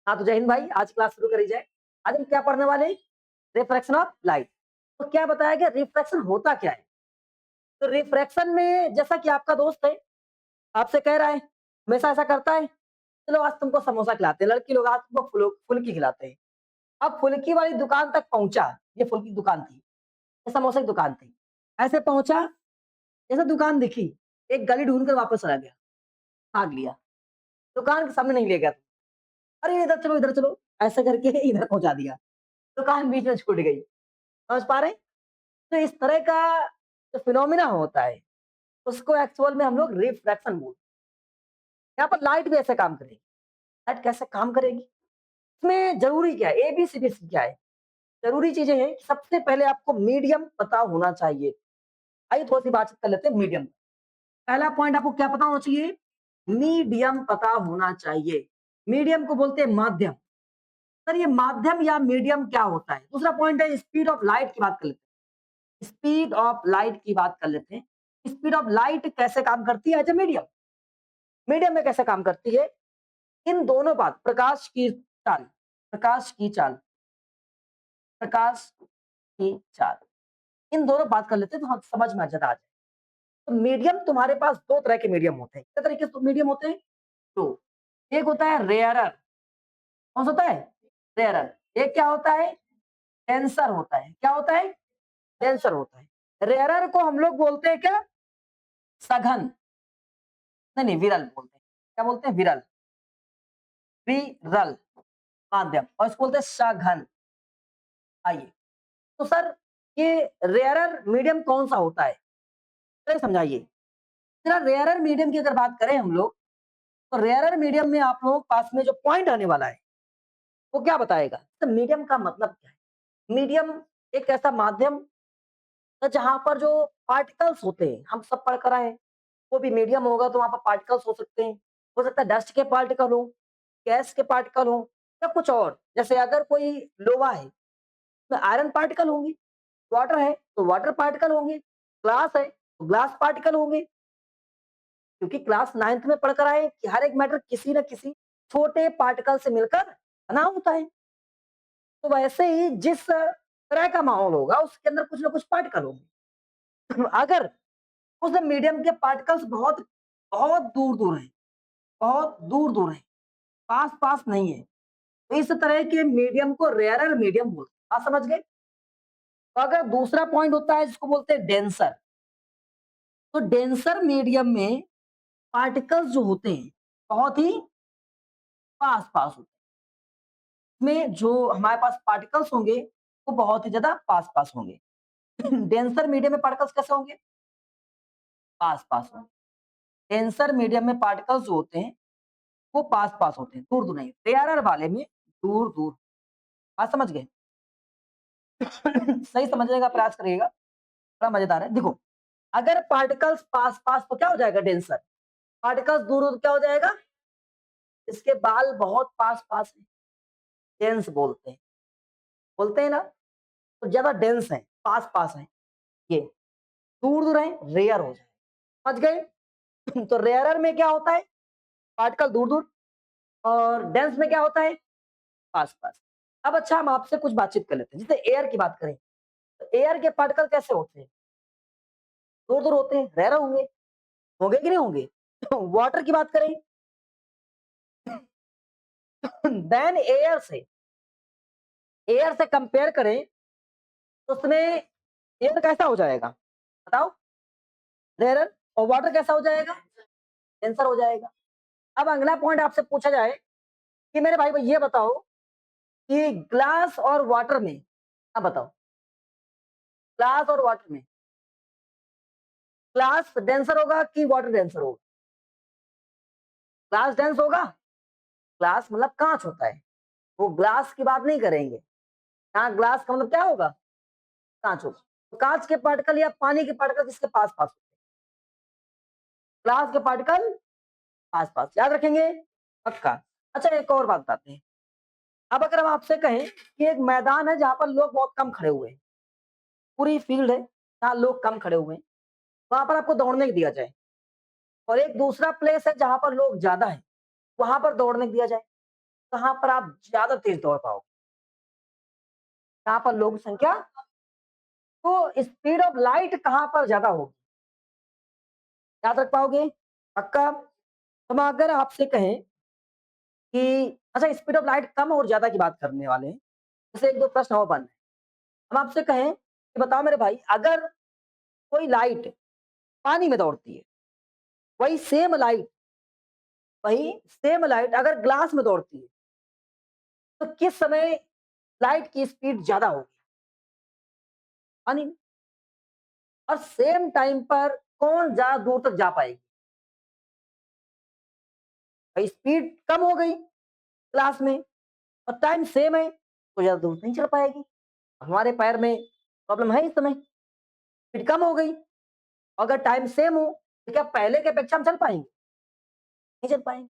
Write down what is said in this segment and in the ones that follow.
हाँ, तो जय हिंद भाई, आज क्लास शुरू करी जाए। आज हम क्या पढ़ने वाले हैं? Refraction of light. तो क्या बताया गया रिफ्रैक्शन होता क्या है? तो रिफ्रैक्शन में जैसा कि आपका दोस्त है, आपसे कह रहा है, हमेशा ऐसा करता है, चलो आज तुमको समोसा खिलाते हैं, लड़की लोग आज तुमको फुल्की खिलाते हैं। अब फुल्की वाली दुकान तक पहुँचा, ये फुल्की की दुकान थी, ये समोसे की दुकान थी। ऐसे पहुँचा, जैसे दुकान दिखी, एक गली ढूँढ कर वापस चला गया, भाग लिया। दुकान के सामने नहीं ले गया। अरे इधर चलो, ऐसा करके इधर पहुँचा दिया। दुकान बीच में छूट गई। समझ पा रहे हैं? तो इस तरह का जो फिनोमिना होता है, उसको एक्चुअल में हम लोग रिफ्रैक्शन बोलते हैं। यहाँ पर लाइट भी ऐसे काम करेगी। लाइट कैसे काम करेगी? इसमें ज़रूरी क्या है? एबीसीडी क्या है? ज़रूरी चीज़ें हैं कि सबसे पहले आपको मीडियम पता होना चाहिए। आइए थोड़ी-सी बातचीत कर लेते हैं मीडियम। पहला पॉइंट आपको क्या पता होना चाहिए? मीडियम पता होना चाहिए। मीडियम को बोलते हैं माध्यम। सर ये माध्यम या मीडियम क्या होता है? दूसरा पॉइंट है स्पीड ऑफ लाइट की बात कर लेते हैं। स्पीड ऑफ लाइट की बात कर लेते हैं। स्पीड ऑफ लाइट कैसे काम करती है एज ए मीडियम? मीडियम में कैसे काम करती है? इन दोनों बात चाल प्रकाश की चाल प्रकाश की चाल इन दोनों बात कर लेते हैं तो हम समझ में ज्यादा आ जाए। तो मीडियम तुम्हारे पास दो तरह के मीडियम होते हैं। कितने तरीके से मीडियम होते हैं? दो। एक होता है रेयरर। कौन सा होता है? रेयरर। एक क्या होता है? डेंसर होता है। क्या होता है? डेंसर होता है। रेयरर को हम लोग बोलते हैं क्या? सघन। नहीं, विरल बोलते हैं। क्या बोलते हैं? विरल। विरल माध्यम, और इसको बोलते हैं सघन। आइए, तो सर ये रेयरर मीडियम कौन सा होता है? चलिए समझाइए। जरा रेयरर मीडियम की अगर बात करें हम लोग, तो रेयरर मीडियम में आप लोगों के पास में जो पॉइंट आने वाला है, वो क्या बताएगा? तो मीडियम का मतलब क्या है? मीडियम एक ऐसा माध्यम है जहां पर जो पार्टिकल्स होते हैं, हम सब पढ़ कर आए हैं, वो भी मीडियम होगा तो वहां पर पार्टिकल्स हो सकते हैं। हो सकता है डस्ट के पार्टिकल हो, गैस के पार्टिकल हो, या कुछ और। जैसे अगर कोई लोहा है, उसमें आयरन पार्टिकल होंगे। वाटर है तो वाटर पार्टिकल होंगे। ग्लास है तो ग्लास पार्टिकल होंगे। क्योंकि क्लास 9th में पढ़कर आए कि हर एक मैटर किसी न किसी छोटे पार्टिकल से मिलकर बना होता है। तो वैसे ही जिस तरह का माहौल होगा उसके अंदर कुछ ना कुछ पार्टिकल होंगे। अगर उस मीडियम के पार्टिकल्स बहुत बहुत दूर दूर हैं, बहुत दूर दूर हैं, पास पास नहीं है, तो इस तरह के मीडियम को रेयरर मीडियम बोलते हैं। आप समझ गए? तो अगर दूसरा पॉइंट होता है जिसको बोलते हैं डेंसर। तो डेंसर मीडियम में पार्टिकल्स जो होते हैं बहुत ही पास पास होते हैं। में जो हमारे पास पार्टिकल्स होंगे वो बहुत ही ज्यादा पास पास होंगे। डेंसर मीडियम में पार्टिकल्स कैसे होंगे? पास पास होंगे। डेंसर मीडियम में पार्टिकल्स जो होते हैं वो पास पास होते हैं, दूर दूर नहीं। रेयरर वाले में दूर दूर। बात समझ गए? सही समझने का प्रयास करिएगा, बड़ा मजेदार है। देखो, अगर पार्टिकल्स पास पास तो क्या हो जाएगा? डेंसर। पार्टिकल्स दूर दूर क्या हो जाएगा? इसके बाल बहुत पास पास है, डेंस बोलते हैं। बोलते हैं ना, तो ज्यादा डेंस है, पास पास है। ये दूर दूर है, रेयर हो जाए। समझ गए? तो रेयरर में क्या होता है? पार्टिकल दूर दूर, और डेंस में क्या होता है? पास पास। अब अच्छा, हम आपसे कुछ बातचीत कर लेते हैं। जैसे एयर की बात करें, तो एयर के पार्टिकल कैसे होते हैं? दूर दूर होते हैं, रेयर होंगे। होंगे कि नहीं होंगे? वाटर की बात करें, देन एयर से कंपेयर करें तो उसमें एयर कैसा हो जाएगा? बताओ। रेयर। और वाटर कैसा हो जाएगा? डेंसर हो जाएगा। अब अगला पॉइंट आपसे पूछा जाए कि मेरे भाई ये बताओ कि ग्लास और वाटर में, अब बताओ, ग्लास और वाटर में ग्लास डेंसर होगा कि वाटर डेंसर होगा? ग्लास डेंस होगा। ग्लास मतलब कांच होता है, वो ग्लास की बात नहीं करेंगे। यहाँ ग्लास का मतलब क्या होगा? कांच होगा। तो कांच के पार्टिकल या पानी के पार्टिकल किसके पास पास होते हैं? ग्लास के पार्टिकल पास पास, याद रखेंगे पक्का। अच्छा, एक और बात बताते हैं। अब अगर हम आपसे कहें कि एक मैदान है जहां पर लोग बहुत कम खड़े हुए हैं, पूरी फील्ड है जहाँ लोग कम खड़े हुए हैं, वहां पर आपको दौड़ने को दिया जाए, और एक दूसरा प्लेस है जहां पर लोग ज्यादा है, वहां पर दौड़ने को दिया जाए, कहाँ पर आप ज़्यादा तेज़ दौड़ पाओगे? कहाँ पर लोगों की संख्या तो स्पीड ऑफ लाइट कहाँ पर ज़्यादा होगी? याद रख पाओगे? पक्का? हम अगर आपसे कहें कि अच्छा स्पीड ऑफ लाइट कम और ज़्यादा की बात करने वाले हैं, जैसे 1-2 प्रश्न और बन रहे हैं। हम आपसे कहें कि बताओ मेरे भाई अगर कोई लाइट पानी में दौड़ती है, वही सेम लाइट अगर ग्लास में दौड़ती है, तो किस समय लाइट की स्पीड ज़्यादा होगी? पानी में। और सेम टाइम पर कौन ज़्यादा दूर तक जा पाएगी? भाई स्पीड कम हो गई ग्लास में और टाइम सेम है, तो ज़्यादा दूर नहीं चल पाएगी। हमारे पैर में प्रॉब्लम है इस समय, स्पीड कम हो गई, अगर टाइम सेम हो, तो क्या पहले की अपेक्षा हम चल पाएँगे? नहीं चल पाएँगे।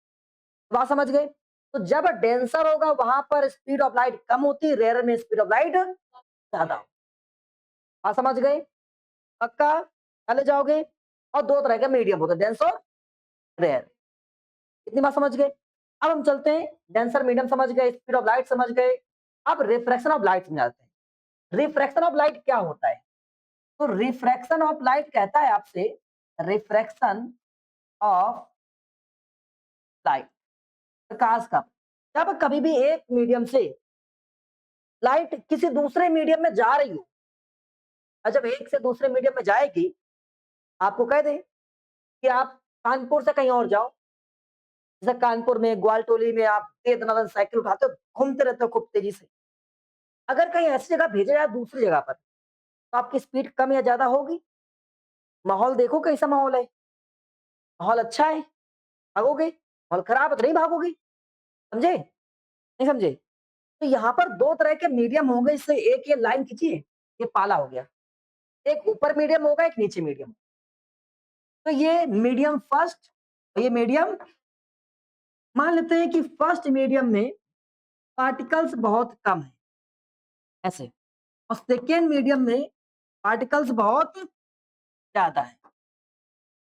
बात समझ गए? तो जब डेंसर होगा वहाँ पर स्पीड ऑफ लाइट कम होती है, रेयर में स्पीड ऑफ लाइट ज़्यादा। बात समझ गए? पक्का? चले जाओगे? और 2 तरह के मीडियम होते हैं, डेंस और रेयर। इतनी बात समझ गए? अब हम चलते हैं, डेंसर मीडियम समझ गए, स्पीड ऑफ लाइट समझ गए, अब रिफ्रैक्शन ऑफ लाइट समझाते हैं। रिफ्रैक्शन ऑफ लाइट क्या होता है? तो रिफ्रैक्शन ऑफ लाइट कहता है आपसे रिफ्रैक्शन ऑफ लाइट प्रकाश का जब कभी भी एक मीडियम से लाइट किसी दूसरे मीडियम में जा रही हो और जब एक से दूसरे मीडियम में जाएगी, आपको कह दें कि आप कानपुर से कहीं और जाओ, जैसे कानपुर में, ग्वालटोली में आप तेज तनातन साइकिल उठाते हो, घूमते रहते हो खूब तेजी से। अगर कहीं ऐसी जगह भेजा जाए दूसरी जगह पर, तो आपकी स्पीड कम या ज़्यादा होगी? माहौल देखो कैसा माहौल है, माहौल अच्छा है, भागोगे, माहौल खराब है तो नहीं भागोगे, समझे? नहीं समझे? तो यहाँ पर 2 तरह के मीडियम होंगे, इससे एक ये लाइन खींचिए, ये पाला हो गया। एक ऊपर मीडियम होगा, एक नीचे मीडियम। तो ये मीडियम फर्स्ट और ये मीडियम मान लेते हैं कि फर्स्ट मीडियम में पार्टिकल्स बहुत कम है, ऐसे और सेकेंड मीडियम में पार्टिकल्स बहुत ज़्यादा है।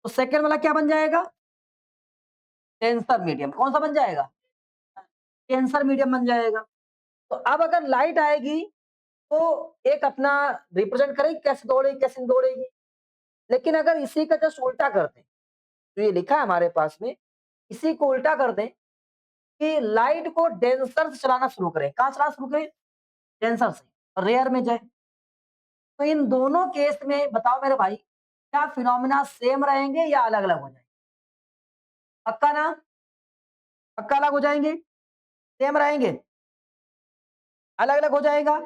तो सेकेंड वाला क्या बन जाएगा? Denser medium. कौन-सा बन जाएगा? डेंसर मीडियम बन जाएगा। तो अब अगर लाइट आएगी, तो एक अपना रिप्रेज़ेंट करेगी कैसे दौड़ेगी, कैसे नहीं दौड़ेगी। लेकिन अगर इसी का जस्ट उल्टा कर दें, जो ये लिखा है हमारे पास में, इसी को उल्टा कर दें कि लाइट को डेंसर से चलाना शुरू करें। कहाँ चलाना शुरू करें? डेंसर से और रेयर में जाए। तो इन दोनों केस में बताओ मेरे भाई, क्या फिनोमिना सेम रहेंगे या अलग-अलग हो जाएँगे? पक्का ना? पक्का अलग हो जाएँगे? सेम रहेंगे? अलग-अलग हो जाएगा?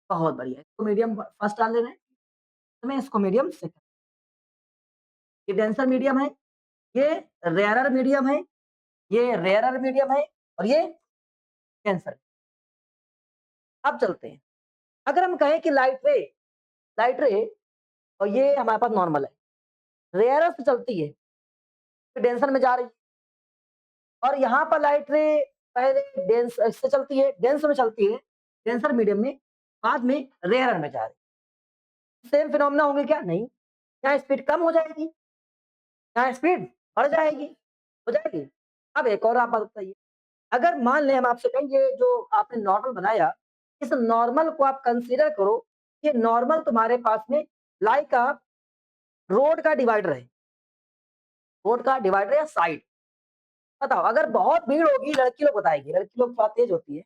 बहुत बढ़िया। इसको मीडियम फर्स्ट डाल दे रहे हैं, तो मैं इसको मीडियम सेकंड। ये डेंसर मीडियम है, ये रेयरर मीडियम है, ये रेयरर मीडियम है और ये डेंसर। अब चलते हैं। अगर हम कहें कि लाइट रे और ये हमारे पास नॉर्मल है, रेयरर से चलती है, फिर डेंसर में जा रही है और यहाँ पर लाइट रे पहले डेंस इससे चलती है, डेंस में चलती है, डेंसर मीडियम में, बाद में रेयरर में जा रही है। सेम फिनोमेना होंगे क्या? नहीं। यहाँ स्पीड कम हो जाएगी, यहाँ स्पीड बढ़ जाएगी, हो जाएगी। अब एक और आप बात बताइए, अगर मान लें हम आपसे कहें ये जो आपने नॉर्मल बनाया, इस नॉर्मल को आप कंसीडर करो, ये नॉर्मल तुम्हारे पास में लाइक अ रोड का डिवाइडर है, रोड का डिवाइडर या साइड। बताओ अगर बहुत भीड़ होगी, लड़की लोग बताएगी, लड़की लोग थोड़ा तेज होती है,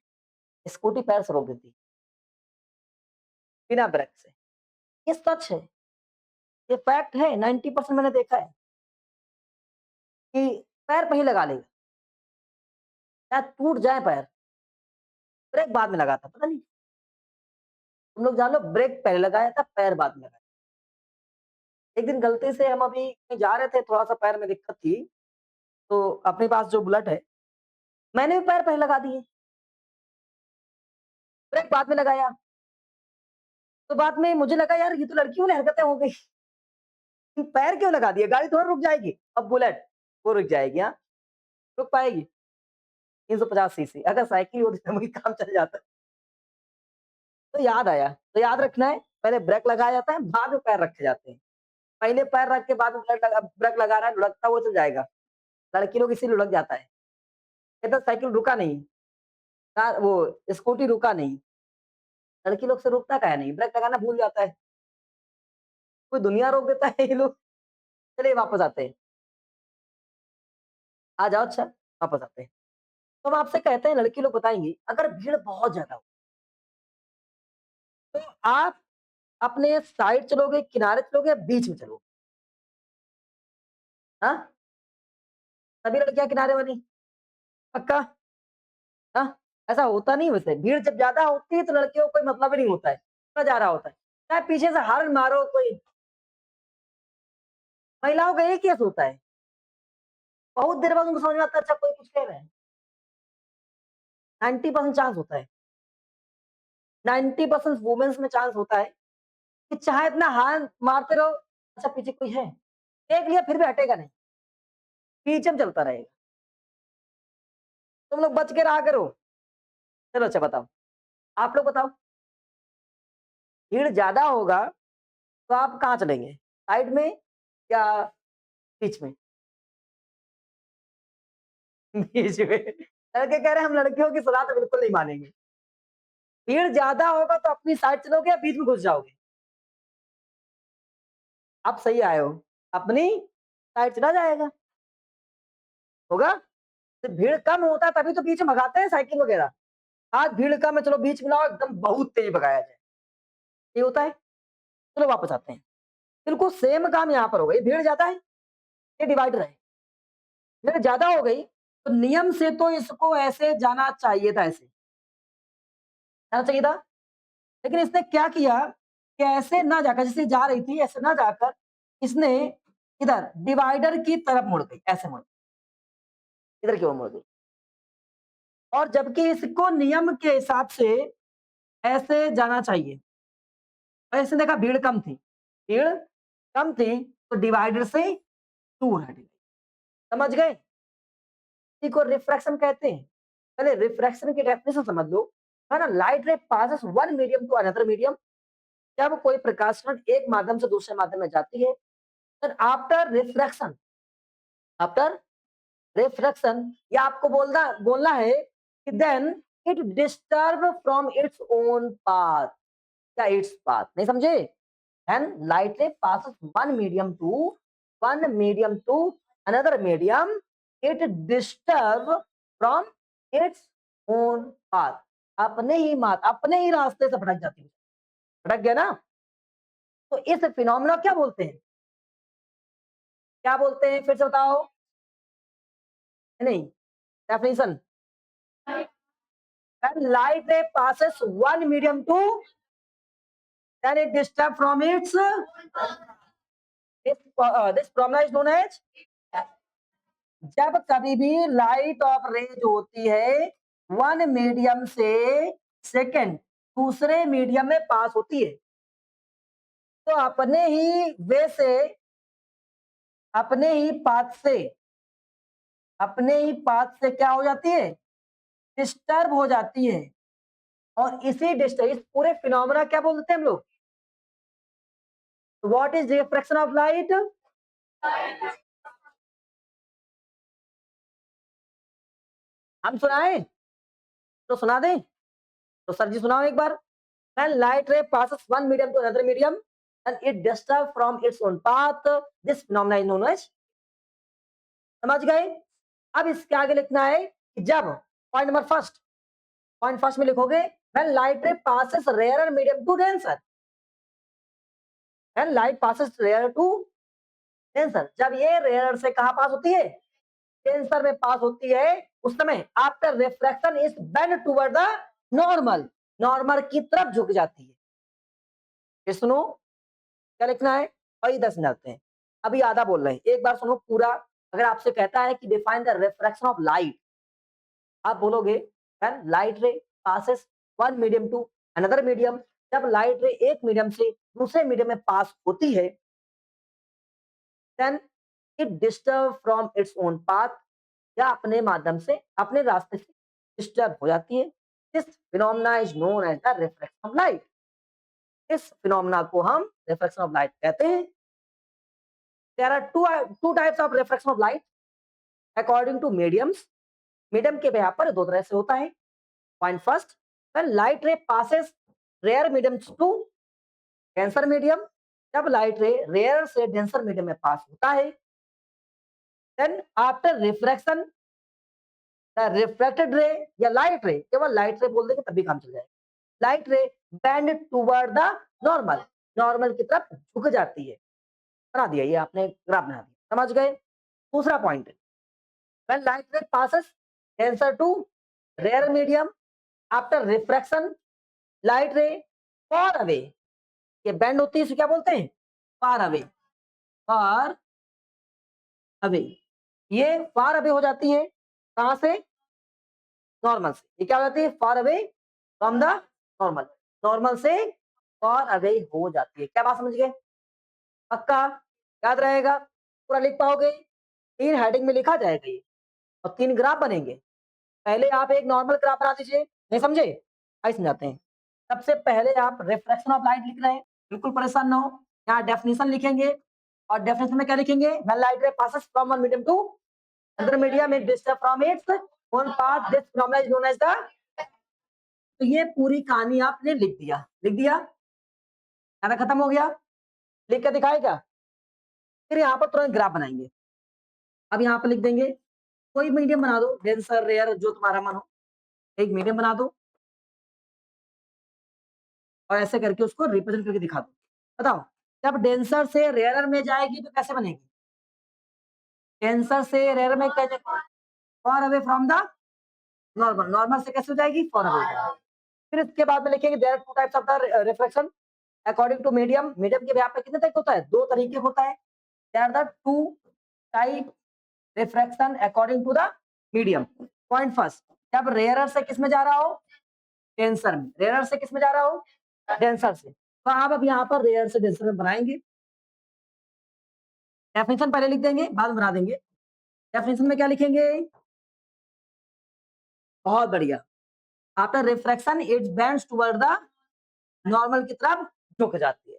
स्कूटी पैर से रोक देती है, बिना ब्रेक से। ये सच है, ये फैक्ट है, 90% मैंने देखा है कि पैर पे ही लगा लेगा, शायद टूट जाए पैर, ब्रेक बाद में लगाता, पता नहीं। तुम लोग जान लो ब्रेक पहले लगाया था, पैर बाद में लगाया। एक दिन गलती से हम अभी कहीं जा रहे थे, थोड़ा-सा पैर में दिक्कत थी, तो अपने पास जो बुलेट है, मैंने भी पैर पहले लगा दिए, ब्रेक बाद में लगाया। तो बाद में मुझे लगा यार ये तो लड़कियों वाली हरकतें हो गई, पैर क्यों लगा दिए? गाड़ी थोड़ा रुक जाएगी। अब बुलेट, वो रुक जाएगी हाँ, रुक पाएगी? 350 सीसी अगर साइकिल होती तो वही काम चल जाता। तो याद आया, तो याद रखना है, पहले ब्रेक लगाया जाता है, बाद में पैर रखे जाते हैं। पहले पैर रख के बाद में ब्रेक लगा रहा है, लुढ़कता हुआ चल जाएगा। लड़की लोग इसीलिए लुढ़क जाता है। कहता साइकिल रुका नहीं, कार वो स्कूटी रुका नहीं, लड़की लोग से रुकता काहे नहीं? ब्रेक लगाना भूल जाता है। कोई दुनिया रोक देता है ये लोग। चलिए वापस आते हैं। आ जाओ अच्छा, वापस आते हैं। तो हम आपसे कहते हैं लड़की लोग बताएँगी, अगर भीड़ बहुत ज़्यादा हो, तो आप अपने साइड चलोगे, किनारे चलोगे या बीच में चलोगे? हाँ? सभी लड़कियाँ किनारे वाली? पक्का? हाँ? ऐसा होता नहीं है वैसे, भीड़ जब ज़्यादा होती है तो लड़कियों को कोई मतलब ही नहीं होता है, जा रहा होता है। चाहे पीछे से हॉर्न मारो कोई महिलाओं का एक केस होता है, बहुत देर बाद उनको समझ में आता है अच्छा कोई कुछ कह रहा है, 90% चांस होता है, 90% वुमेन्स में चांस होता है कि चाहे इतना हॉर्न मारते रहो, अच्छा पीछे कोई है, देख लिया फिर भी हटेगा नहीं, पीछे में चलता रहेगा। तुम लोग बच के रहा करो। चलो अच्छा बताओ, आप लोग बताओ, भीड़ ज़्यादा होगा तो आप कहाँ चलेंगे? साइड में या बीच में? बीच में। लड़के कह रहे हैं हम लड़कियों की सलाह तो बिल्कुल नहीं मानेंगे। भीड़ ज़्यादा होगा तो अपनी साइड चलोगे या बीच में घुस जाओगे? आप सही आए हो, अपनी साइड चला जाएगा, होगा? तो भीड़ कम होता है तभी तो बीच में भगाते हैं साइकिल वगैरह। आज भीड़ कम है चलो बीच में लाओ एकदम बहुत तेज भगाया जाए, ये होता है। चलो वापस आते हैं। बिल्कुल सेम काम यहाँ पर होगा, ये भीड़ ज़्यादा है, ये डिवाइडर है। भीड़ ज़्यादा हो गई तो नियम से तो इसको ऐसे जाना चाहिए था ऐसे, जाना चाहिए था। लेकिन इसने क्या किया कि ऐसे ना जाकर जैसे जा रही थी ऐसे ना जाकर इसने इधर डिवाइडर की तरफ मुड़ गई, ऐसे मुड़ गई, इधर की ओर मुड़ गई। और जबकि इसको नियम के हिसाब से ऐसे जाना चाहिए। और इसने देखा भीड़ कम थी, भीड़ कम थी तो डिवाइडर से दूर हट गई। समझ गए? इसी को रिफ्रैक्शन कहते हैं। पहले रिफ्रैक्शन की डेफिनेशन समझ लो, है ना? Light ray passes one medium to another medium. जब कोई प्रकाश कण एक माध्यम से दूसरे माध्यम में जाती है, then after refraction, after refraction ये आपको बोलना है कि then it disturb from its own path या इट्स पाथ, नहीं समझे? When light ray passes one medium to another medium, it disturb from its own path. अपने ही रास्ते से भटक जाती है, भटक गया ना? तो इस फिनोमेना क्या बोलते हैं? क्या बोलते हैं फिर से बताओ? नहीं, definition. When light ray passes one medium to, then it disturb from its this phenomena is known as, जब कभी भी लाइट ऑफ रेज होती है वन मीडियम से सेकंड दूसरे मीडियम में पास होती है तो अपने ही पाथ से अपने ही पाथ से क्या हो जाती है, डिस्टर्ब हो जाती है। और इस पूरे फिनोमेना क्या बोलते हैं हम लोग? What is refraction of light? हम सुनाएं तो सुना दें, तो सर जी सुनाओ एक बार। When light ray passes one medium to another medium and it disturbs from its own path, this phenomena is known as, समझ गए? अब इसके आगे लिखना है कि जब पॉइंट फर्स्ट में लिखोगे when light ray passes rarer medium to denser, when light passes rarer to denser, जब ये रेयर से कहां पास होती है, डेंसर में पास होती है, उस समय after refraction is bend toward the normal, normal की तरफ झुक जाती है। ये सुनो क्या लिखना है और इधर समझाते हैं। अभी आधा बोल रहे हैं, एक बार सुनो पूरा। अगर आपसे कहता है कि define the refraction of light, आप बोलोगे when light ray passes one medium to another medium, जब लाइट रे एक मीडियम से दूसरे मीडियम में पास होती है, then it disturb from its own path, या अपने माध्यम से अपने रास्ते से डिस्टर्ब हो जाती है। This phenomena is known as the refraction of light. इस फिनोमेना को हम रिफ्रैक्शन ऑफ लाइट कहते हैं। There are two types of refraction of light according to mediums. Medium के व्यवहार पर दो तरह से होता है। Point first, when light ray passes rare medium to denser medium, जब लाइट रे रेयर से डेंसर मीडियम में पास होता है, then after refraction the reflected ray या लाइट रे, केवल लाइट रे बोल देंगे तभी काम चल जाएगा, लाइट रे bend toward the normal, normal की तरफ झुक जाती है। बना दिया, ये आपने ग्राफ बना दिया, समझ गए। दूसरा point, when light ray passes denser to rare medium after refraction light ray far away, ये बेंड होती है, इसे क्या बोलते हैं, फार अवे, फार अवे, ये फार अवे हो जाती है कहां से, नॉर्मल से, ये क्या हो जाती है, far away from the normal, normal से फार अवे हो जाती है। क्या बात समझ गए, पक्का याद रहेगा, पूरा लिख पाओगे, 3 हेडिंग में लिखा जाएगा ये, और 3 ग्राफ बनेंगे। पहले आप एक नॉर्मल ग्राफ बना दीजिए, नहीं समझे, आइए समझाते हैं। सबसे पहले आप रिफ्लेक्शन ऑफ लाइट लिख रहे हैं, बिल्कुल परेशान ना हो, यहाँ डेफिनेशन लिखेंगे, और डेफिनेशन में क्या लिखेंगे, when light ray passes from one medium to another medium it disturb from its own path, this phenomena is known as the, तो ये पूरी कहानी आपने लिख दिया, लिख दिया, खाना खत्म हो गया, लिख के दिखाएगा। फिर यहाँ पर तुरंत ग्राफ बनाएंगे, अब यहाँ पर लिख देंगे, कोई मीडियम बना दो, डेंसर रेयर जो तुम्हारा मन हो, एक मीडियम बना दो, और ऐसे करके उसको रिप्रेजेंट करके दिखा दो। बताओ, जब डेंसर से रेयरर में जाएगी तो कैसे बनेगी, डेंसर से रेयरर में कैसे, for away from the normal, normal से कैसे हो जाएगी, फॉर अवे। फिर इसके बाद में लिखेंगे there are two types of the reflection according to medium, medium के यहाँ पे कितने टाइप होता है, 2 तरीके होता है, there are the 2 type refraction according to the medium. Point first, जब रेयरर से किस में जा रहा हो, डेंसर में, रेयरर से किस में जा रहा हो, डेंसर से, तो आप अब यहाँ पर रेयर से डेंसर में बनाएंगे, डेफिनेशन पहले लिख देंगे बाद में बना देंगे। डेफिनेशन में क्या लिखेंगे, बहुत बढ़िया, after refraction its bends toward the normal की तरफ झुक जाती है,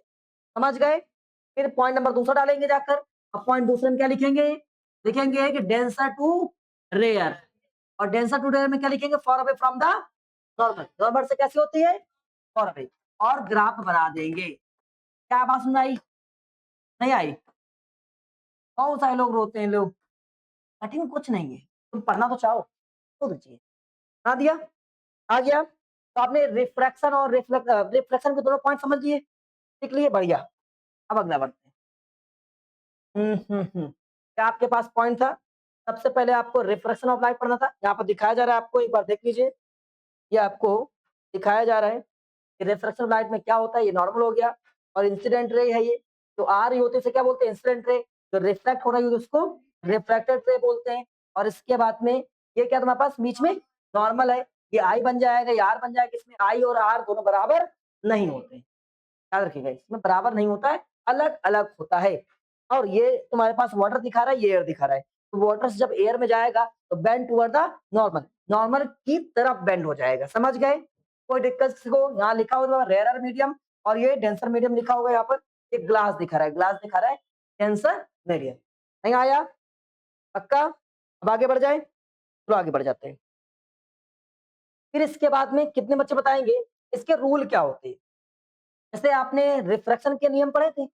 समझ गए। फिर पॉइंट नंबर दूसरा डालेंगे जाकर, अब पॉइंट दूसरे में क्या लिखेंगे, लिखेंगे कि डेंसर टू रेयर, और डेंसर टू रेयर में क्या लिखेंगे, for away from the normal, normal से कैसी होती है, फॉर अवे, और ग्राफ बना देंगे। क्या बात सुन आई, नहीं आई, बहुत सारे लोग रोते हैं, लोग, कठिन कुछ नहीं है, तुम पढ़ना तो चाहो तो दीजिए, बना दिया, आ गया। तो आपने रिफ्रैक्शन और रिफ्लेक्शन के दोनों पॉइंट समझ लिए, सीख लिए, बढ़िया। अब अगला बढ़ते हैं। क्या आपके पास पॉइंट था, सबसे पहले आपको रिफ्रैक्शन ऑफ लाइट पढ़ना था, यहाँ पर दिखाया जा रहा है आपको, एक बार देख लीजिए, ये आपको दिखाया जा रहा है कि रिफ्रैक्शन ऑफ लाइट में क्या होता है, ये नॉर्मल हो गया, और इंसिडेंट रे है ये, जो आ रही होती है इसे क्या बोलते हैं, इंसिडेंट रे, जो रिफ्लेक्ट हो रही होती है उसको रिफ्रैक्टेड रे बोलते हैं, और इसके बाद में ये क्या तुम्हारे पास बीच में नॉर्मल है, ये आई बन जाएगा, ये आर बन जाएगा, इसमें आई और आर दोनों बराबर नहीं होते, याद रखिएगा, इसमें बराबर नहीं होता है, अलग अलग होता है। और ये तुम्हारे पास वाटर दिखा रहा है, ये एयर दिखा रहा है, तो वाटर जब एयर में जाएगा तो bend toward the normal, normal की तरफ बेंड हो जाएगा, समझ गए। कोई दिक्कत किसी को, यहाँ लिखा हुआ रेयर मीडियम, और ये डेंसर मीडियम लिखा हुआ है, यहाँ पर एक ग्लास दिखा रहा है, ग्लास दिखा रहा है, डेंसर मीडियम, नहीं आया, पक्का। अब आगे बढ़ जाए, चलो आगे बढ़ जाते हैं। फिर इसके बाद में कितने बच्चे बताएंगे इसके रूल क्या होते हैं, जैसे आपने रिफ्रैक्शन के नियम पढ़े थे,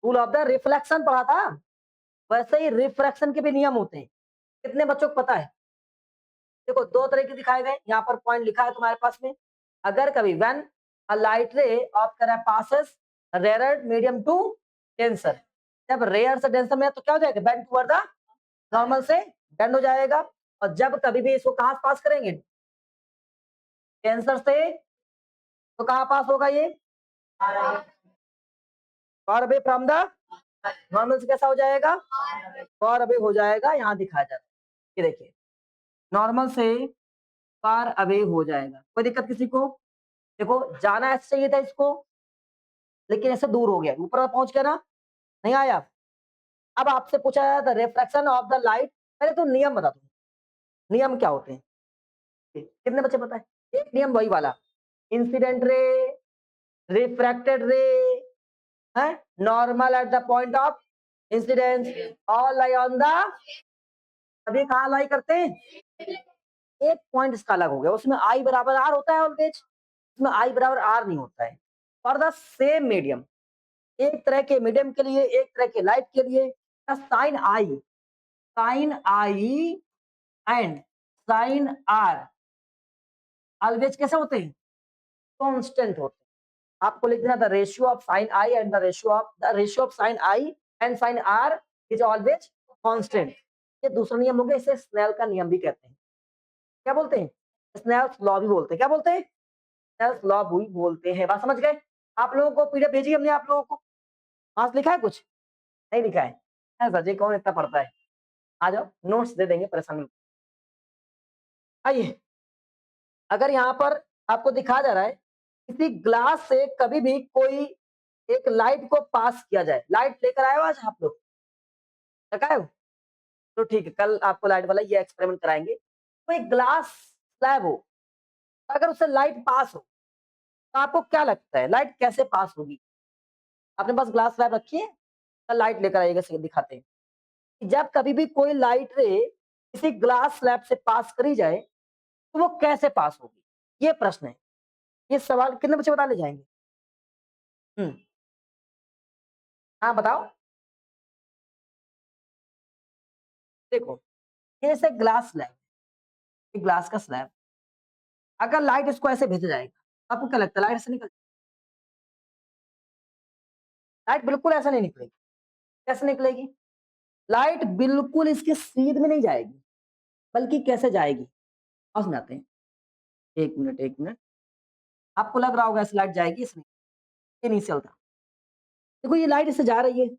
रूल ऑफ द रिफ्लेक्शन पढ़ा था, वैसे ही रिफ्रैक्शन के भी नियम होते हैं, कितने बच्चों को पता है, देखो 2 तरह के दिखाए गए, यहाँ पर पॉइंट लिखा है तुम्हारे पास में, अगर कभी when a light ray of current passes rare medium to denser, जब रेयर से डेंसर में है तो क्या हो जाएगा, बेंड टुवर्ड द नॉर्मल से बेंड हो जाएगा, और जब कभी भी इसको कहां से पास करेंगे, डेंसर से, तो कहां पास होगा ये, far away from the normal से कैसा हो जाएगा, फार अवे हो जाएगा, यहाँ दिखाया जा रहा है, ये देखिए, नॉर्मल से फार अवे हो जाएगा, कोई दिक्कत किसी को, देखो जाना ऐसे चाहिए था इसको, लेकिन ऐसे दूर हो गया, ऊपर पहुंच गया ना, नहीं आया। अब आपसे पूछा जाए the refraction of the light, पहले तो नियम बता दो, नियम क्या होते हैं, कितने बच्चे पता है, एक नियम वही वाला, इंसिडेंट रे, रिफ्रैक्टेड रे है, normal at the point of incidence, all lie on the, अभी कहाँ लाई करते हैं, एक पॉइंट इसका अलग हो गया, उसमें I बराबर R होता है ऑलवेज, इसमें I बराबर R नहीं होता है। फॉर द सेम मीडियम, एक तरह के मीडियम के लिए, एक तरह के लाइट के लिए, sine i and sine r always कैसे होते हैं? कांस्टेंट होते हैं। आपको लिख देना the ratio of sine i and the ratio of sine i and sine r is always constant. ये दूसरा नियम हो गया, इसे स्नेल का नियम भी कहते हैं। क्या बोलते हैं? स्नेल्स लॉ भी बोलते हैं। क्या बोलते हैं? स्नेल्स लॉ भी बोलते हैं। बात समझ गए? आप लोगों को पीडीएफ भेजी हमने आप लोगों को, वहां से लिखा है कुछ? नहीं लिखा है? सर जी कौन इतना पढ़ता है? आ जाओ, नोट्स दे देंगे, परेशान मत। आइए, अगर यहाँ पर आपको दिखाया जा रहा है किसी ग्लास से कभी भी कोई एक लाइट को पास किया जाए, लाइट लेकर आए हो आज आप लोग? लेकर आए हो? तो ठीक है, कल आपको लाइट वाला ये एक्सपेरिमेंट कराएंगे। कोई ग्लास स्लैब हो, अगर उससे लाइट पास हो, तो आपको क्या लगता है लाइट कैसे पास होगी? अपने पास ग्लास स्लैब रखी है? कल लाइट लेकर आइएगा, दिखाते हैं कि जब कभी भी कोई लाइट रे किसी ग्लास स्लैब से पास करी जाए, तो वो कैसे पास होगी? ये प्रश्न है। ये सवाल कितने बच्चे बता ले जाएंगे? हम्म, हाँ बताओ। देखो, ये जैसे ग्लास स्लैब, ये ग्लास का स्लैब, अगर लाइट इसको ऐसे भेजा जाएगा, आपको क्या लगता है लाइट ऐसे निकल? लाइट बिल्कुल ऐसा नहीं निकलेगी। कैसे निकलेगी? लाइट बिल्कुल इसके सीध में नहीं जाएगी, बल्कि कैसे जाएगी? और समझाते हैं। एक मिनट, एक मिनट। आपको लग रहा होगा ऐसे लाइट जाएगी इसमें, ये नहीं चलता। देखो ये लाइट इससे जा रही है,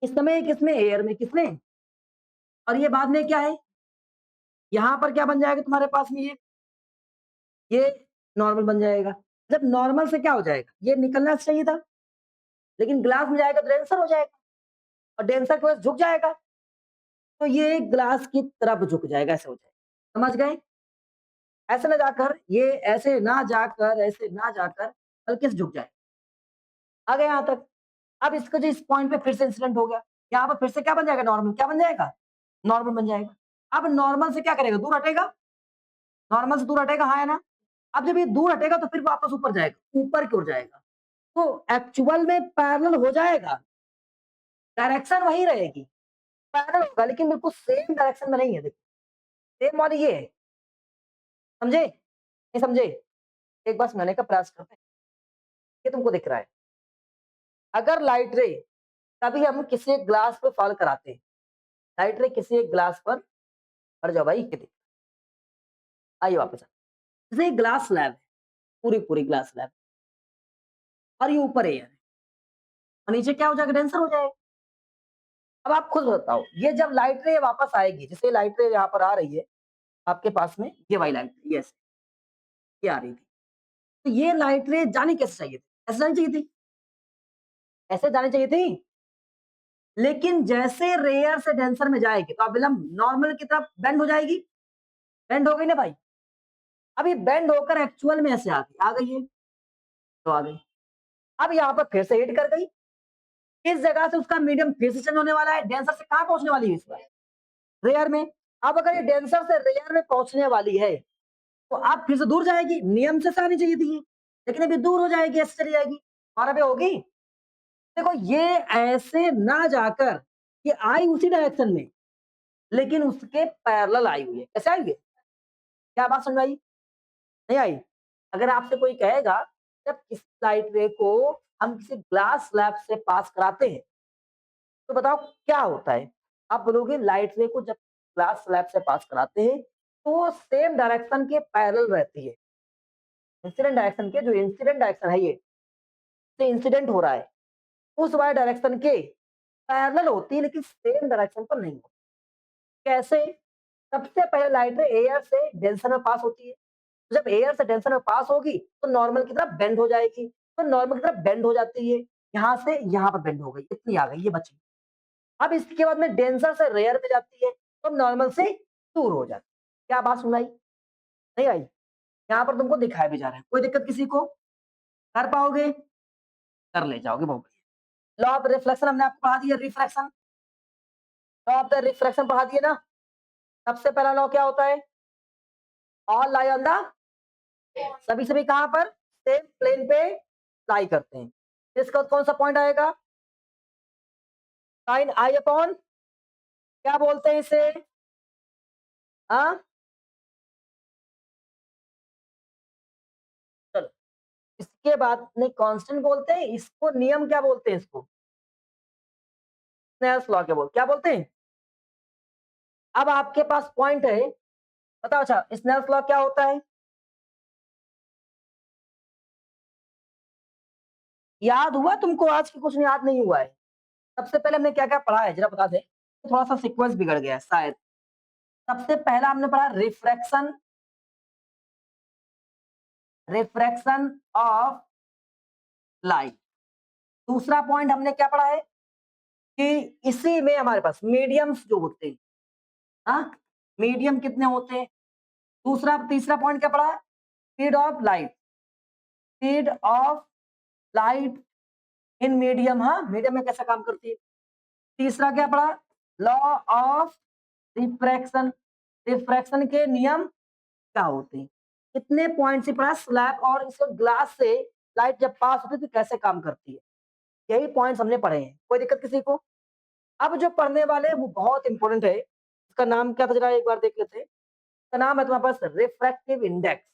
इस समय किसमें? एयर में। किसमें? और ये बाद में क्या है? यहाँ पर क्या बन जाएगा तुम्हारे पास में? ये नॉर्मल बन जाएगा। जब नॉर्मल से क्या हो जाएगा? ये निकलना चाहिए था, लेकिन ग्लास में जाएगा तो डेंसर हो जाएगा, और डेंसर की वजह से झुक जाएगा, तो ये ग्लास की तरफ झुक जाएगा, ऐसे हो जाएगा। समझ गए? ऐसे ना जाकर, ये ऐसे ना जाकर, ऐसे ना जाकर, बल्कि से झुक जाए। आ गए यहाँ तक? अब इसको जो इस पॉइंट पे फिर से इंसिडेंट हो गया, यहाँ पर फिर से क्या बन जाएगा? नॉर्मल। क्या बन जाएगा? नॉर्मल बन जाएगा। अब नॉर्मल से क्या करेगा? दूर हटेगा। नॉर्मल से दूर हटेगा, हाँ या ना? अब जब ये दूर हटेगा तो फिर वापस ऊपर जाएगा, ऊपर की ओर जाएगा, तो एक्चुअल में पैरेलल हो जाएगा, डायरेक्शन वही रहेगी, पैरेलल होगा, लेकिन बिल्कुल सेम डायरेक्शन में नहीं है। देखो सेम वाली ये है, समझे नहीं समझे? एक बार समझाने का प्रयास करते हैं। ये तुमको दिख रहा है, अगर लाइट रे कभी हम किसी एक ग्लास पे फॉल कराते हैं, लाइट रे किसी एक ग्लास पर, हट जाओ भाई, ये देखो, आइए वापस जैसे ग्लास स्लैब है, पूरी पूरी ग्लास स्लैब, और ये ऊपर एयर है, और नीचे क्या हो जाएगा? डेंसर हो जाएगा। अब आप खुद बताओ, ये जब लाइट रे वापस आएगी, जैसे लाइट रे यहाँ पर आ रही है आपके पास में, ये वाली लाइट रे, यस, ये आ रही थी, तो ये लाइट रे जानी कैसे चाहिए थी? ऐसे जानी चाहिए थी, ऐसे जानी चाहिए थी। लेकिन जैसे रेयर से डेंसर में जाएगी, तो अब नॉर्मल की तरफ बेंड हो जाएगी। बेंड हो गई ना भाई? अभी बेंड होकर एक्चुअल में ऐसे आ गई है, तो आ गई। अब यहाँ पर फिर से हिट कर गई, इस जगह से उसका मीडियम फिर से चेंज होने वाला है, डेंसर से कहाँ पहुंचने वाली है? इस बार रेयर में। अब अगर ये डेंसर से रेयर में पहुंचने वाली है, तो आप फिर से दूर जाएगी, नियम से आनी चाहिए थी ये, लेकिन अभी दूर हो जाएगी, ऐसे चली जाएगी, और अभी होगी। देखो ये ऐसे ना जाकर, ये आई उसी डायरेक्शन में, लेकिन उसके पैरेलल आई हुई है। कैसे आई है? क्या बात समझ आई? नहीं आई? अगर आपसे कोई कहेगा जब किसी लाइट रे को हम किसी ग्लास स्लैब से पास कराते हैं, तो बताओ क्या होता है? आप बोलोगे लाइट रे को जब ग्लास स्लैब से पास कराते हैं, तो वो सेम डायरेक्शन के पैरेलल रहती है। इंसिडेंट डायरेक्शन के, जो इंसिडेंट डायरेक्शन है, ये से इंसिडेंट हो रहा है, उस वाले डायरेक्शन के पैरेलल होती है, लेकिन सेम डायरेक्शन पर नहीं होती। कैसे? सबसे पहले लाइट रे एयर से डेंसर में पास होती है, जब एयर से डेंसर में पास होगी, तो नॉर्मल की तरफ बेंड हो जाएगी, तो नॉर्मल की तरफ बेंड हो जाती है, यहाँ से यहाँ पर बेंड हो गई, इतनी आ गई, ये बची। अब इसके बाद में डेंसर से रेयर में जाती है, तो नॉर्मल से दूर हो जाती है। क्या बात सुनाई? नहीं आई? यहाँ पर तुमको दिखाया भी जा रहा है, कोई दिक्कत किसी को? कर पाओगे? कर ले जाओगे, बहुत बढ़िया। लॉ ऑफ रिफ्लेक्शन हमने आपको पढ़ा दिया, refraction, law of the refraction पढ़ा दिया ना? सबसे पहला लॉ क्या होता है? ऑल लाई ऑन द, सभी सभी कहां पर, सेम प्लेन पे लाई करते हैं। इसका कौन सा पॉइंट आएगा, साइन आई अपॉन, क्या बोलते हैं इसे, हाँ चलो, इसके बाद नहीं कांस्टेंट बोलते हैं इसको, नियम क्या बोलते हैं इसको, स्नेल्स लॉ क्या बोलते हैं। अब आपके पास पॉइंट है, बताओ अच्छा स्नेल्स लॉ क्या होता है, याद हुआ तुमको, आज की कुछ याद नहीं हुआ है। सबसे पहले हमने क्या क्या पढ़ा है जरा बता दे, थोड़ा सा सीक्वेंस बिगड़ गया है शायद। सबसे पहला हमने पढ़ा रिफ्रैक्शन, रिफ्रैक्शन ऑफ लाइट। दूसरा पॉइंट हमने क्या पढ़ा है कि इसी में हमारे पास मीडियम्स जो होते हैं, हाँ मीडियम कितने होते हैं। दूसरा तीसरा पॉइंट क्या पढ़ा, speed of light, speed of light in medium, हाँ मीडियम में कैसा काम करती है। तीसरा क्या पढ़ा, लॉ ऑफ रिफ्रैक्शन, रिफ्रैक्शन के नियम क्या होते हैं। कितने पॉइंट से पढ़ा, स्लैब और इस ग्लास से लाइट जब पास होती है तो कैसे काम करती है, यही पॉइंट्स हमने पढ़े हैं। कोई दिक्कत किसी को। अब जो पढ़ने वाले हैं वो बहुत इंपॉर्टेंट है, इसका नाम क्या था जरा एक बार देख लेते हैं। इसका नाम है तुम्हारे पास रिफ्रैक्टिव इंडेक्स।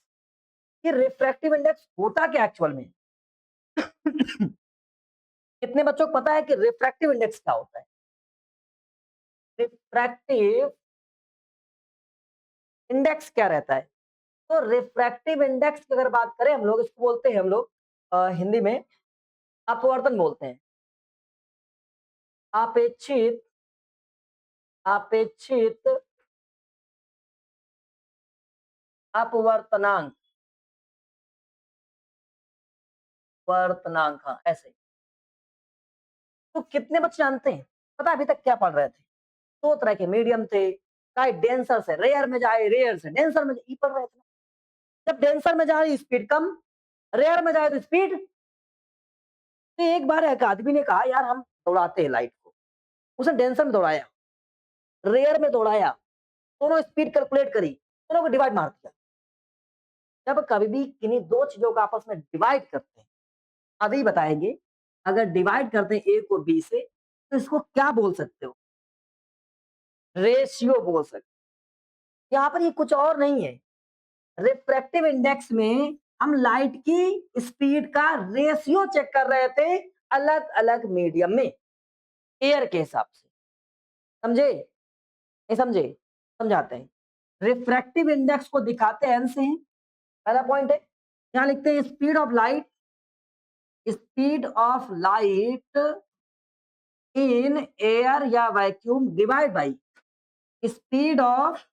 ये रिफ्रैक्टिव इंडेक्स होता क्या एक्चुअल में कितने बच्चों को पता है कि रिफ्रैक्टिव इंडेक्स क्या होता है। रिफ्रैक्टिव इंडेक्स क्या रहता है, तो रिफ्रैक्टिव इंडेक्स की अगर बात करें हम लोग इसको बोलते हैं हम लोग हिंदी में अपवर्तन बोलते हैं। अपेक्षित, अपेक्षित अपवर्तनांक, वर्तनांक, हाँ ऐसे ही। तो कितने बच्चे जानते हैं, पता अभी तक क्या पढ़ रहे थे, दो तरह के मीडियम थे, चाहे डेंसर से रेयर में जाए, रेयर से डेंसर में ई पढ़ रहे थे। जब डेंसर में जाए स्पीड कम, रेयर में जाए तो स्पीड। तो एक बार एक आदमी ने कहा यार हम दौड़ाते हैं लाइट को, उसने डेंसर में दौड़ाया, रेयर में दौड़ाया, दोनों स्पीड कैलकुलेट करी, दोनों को डिवाइड मार दिया। जब कभी भी किन्हीं दो चीजों को आपस में डिवाइड करते हैं, अभी बताएंगे, अगर डिवाइड करते हैं ए को बी से तो इसको क्या बोल सकते हो, रेशियो बोल सकते हो। यहाँ पर ये कुछ और नहीं है, रिफ्रैक्टिव इंडेक्स में हम लाइट की स्पीड का रेशियो चेक कर रहे थे अलग अलग मीडियम में, एयर के हिसाब से। समझे नहीं समझे, समझाते हैं। रिफ्रैक्टिव इंडेक्स को दिखाते हैं एन से, पहला पॉइंट है। यहाँ लिखते हैं speed of light, speed of light in air या vacuum divide by speed of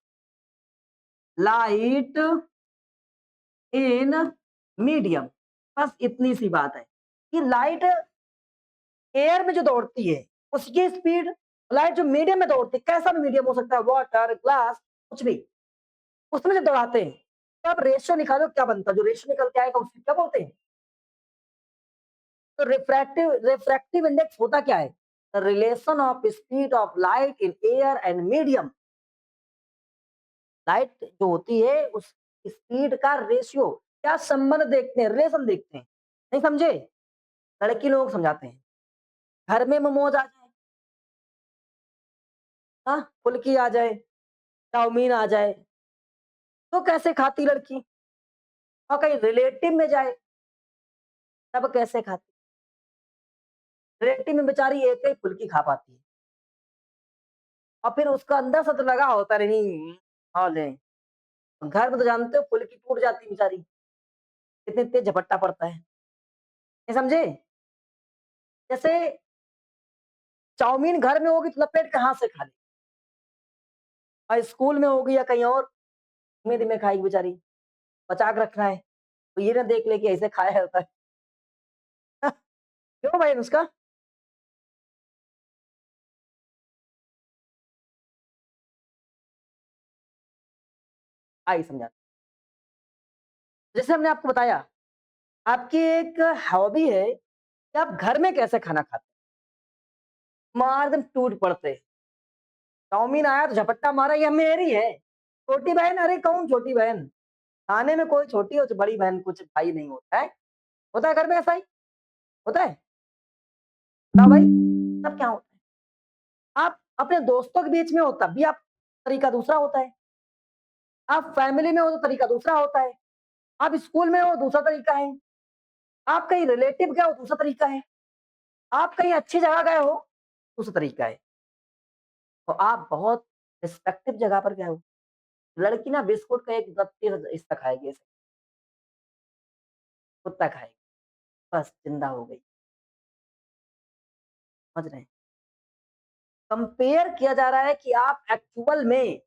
light in medium. बस इतनी सी बात है कि लाइट एयर में जो दौड़ती है उसकी स्पीड, लाइट जो मीडियम में दौड़ती है, कैसा भी मीडियम हो सकता है, वाटर ग्लास कुछ भी, उसमें जब दौड़ाते हैं तो आप रेशियो निकालो क्या बनता है, जो रेशियो निकल के आएगा उसको क्या बोलते हैं। तो रिफ्रैक्टिव इंडेक्स होता क्या है, the relation of speed of light in air and medium. Light जो होती है उस स्पीड का रेशियो, क्या संबंध देखते हैं, रिलेशन देखते हैं। नहीं समझे, लड़की लोग समझाते हैं। घर में मोमोज आ जाए, हाँ फुल्की आ जाए, चाउमीन आ जाए, तो कैसे खाती लड़की, और कहीं रिलेटिव में जाए तब कैसे खाती। रिलेटिव में बेचारी एक ही फुल्की खा पाती है, और फिर उसका अंदर से तो लगा होता है नहीं, हाँ ले। घर में तो जानते हो फुल्की टूट जाती है बेचारी, कितने तेज झपट्टा पड़ता है। ये समझे, जैसे चाउमीन घर में होगी तो लपेट के हाथ से खा ली, और स्कूल में होगी या कहीं और धीमे धीमे खाएगी बेचारी, बचा के रखना है, तो ये ना देख ले कि ऐसे खाया जाता है क्यों भाई उसका। आई समझा, जैसे हमने आपको बताया आपकी एक हॉबी है कि आप घर में कैसे खाना खाते हैं, मार एकदम टूट पड़ते, चाउमीन आया तो झपट्टा मारा, ये मेरी है, छोटी बहन, अरे कौन छोटी बहन, खाने में कोई छोटी और बड़ी बहन कुछ भाई नहीं होता है। होता है घर में ऐसा ही? होता है? बताओ भाई, तब क्या होता है? आप अपने दोस्तों के बीच में हो तब भी आप तरीका दूसरा होता है। आप फैमिली में हो तो तरीका दूसरा होता है। आप स्कूल में हो दूसरा तरीका है। आप कहीं रिलेटिव गए हो दूसरा तरीका है। आप कहीं अच्छी जगह गए हो दूसरा तरीका है। तो आप बहुत रिस्पेक्टिव जगह पर गए हो। लड़की ना बिस्कुट का एक रत्ती हिस्सा खाएगी ऐसे, कुत्ता खाएगी, बस जिंदा हो गई। समझ रहे हैं? कंपेयर किया जा रहा है कि आप एक्चुअल में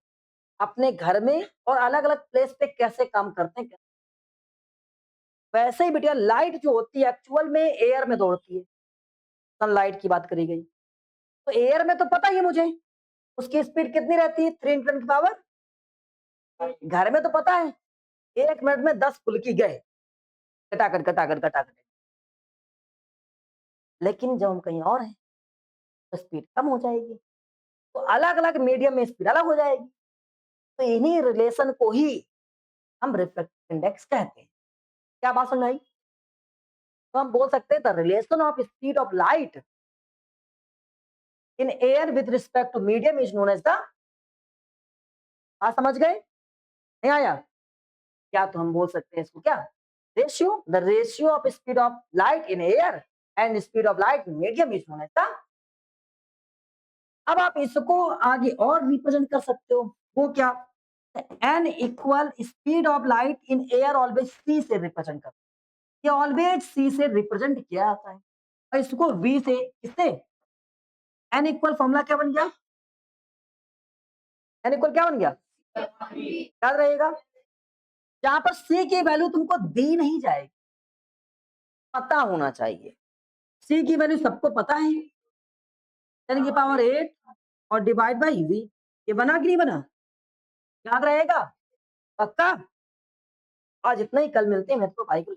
अपने घर में और अलग-अलग प्लेस पे कैसे काम करते हैं। वैसे ही बेटिया लाइट जो होती है एक्चुअल में एयर में दौड़ती है। सनलाइट की बात करी गई। तो एयर में तो पता ही है मुझे, उसकी स्पीड कितनी रहती है 3 × 10 की पावर। घर में तो पता है 1 मिनट में 10 फुल्की गए, खटाखट, खटाखट, खटाखट। लेकिन जब हम कहीं और हैं, तो स्पीड कम हो जाएगी। तो अलग-अलग मीडियम में स्पीड अलग हो जाएगी। तो इन्हीं रिलेशन को ही हम रिफ्रैक्टिव इंडेक्स कहते हैं। क्या बात समझ में आई? तो हम बोल सकते हैं the relation of speed of light in air with respect to medium is known as the. बात समझ गए? नहीं आया? क्या तो हम बोल सकते हैं इसको क्या? Ratio, the ratio of speed of light in air and speed of light in medium is known as the. अब आप इसको आगे और रिप्रेजेंट कर सकते हो। वो क्या? N equal speed of light in air always c से रिप्रेजेंट कर। ये ऑलवेज सी से रिप्रेजेंट किया जाता है और इसको वी से किससे? एन इक्वल फॉर्मूला क्या बन गया? एन इक्वल क्या बन गया? याद रहेगा। जहां पर सी की वैल्यू तुमको दी नहीं जाएगी, पता होना चाहिए। सी की वैल्यू सबको पता है, 10⁸ और डिवाइड बाई वी। ये बना कि नहीं बना? याद रहेगा? पक्का? आज इतना ही, कल मिलते हैं। मैं तो भाई को